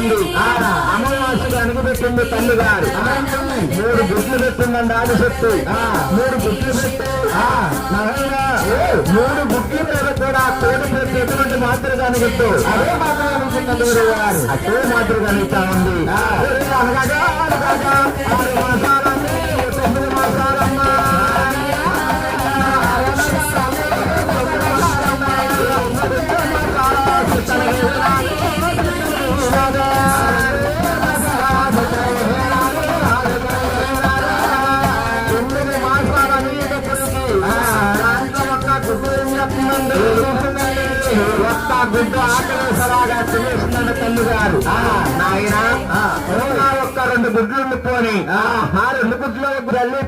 పెట్టింది అమావాస్యగా అణిగిపెట్టింది తల్లి గారు 3 గుడ్లు పెట్టిందండి ఆదిశక్తి 3 గుడ్లు పెట్టి 3 గుడ్ల మీద కూడా కోడి పెట్టి ఎటువంటి మాతృగా అనిగట్టు అదే మాత్రం అనుకున్నది గారు అదే మాతృగా అనిస్తా ఉంది అనగా 6 మాసాలన్నీ 9 మాసాలమ్మా గుడ్డు ఆకలేసలాగా తినేసిందన్న తల్లి గారు నాయన ఒక్క 2 గుడ్లు ఉండిపోని 2 గుడ్ల దగ్గర వెళ్ళితే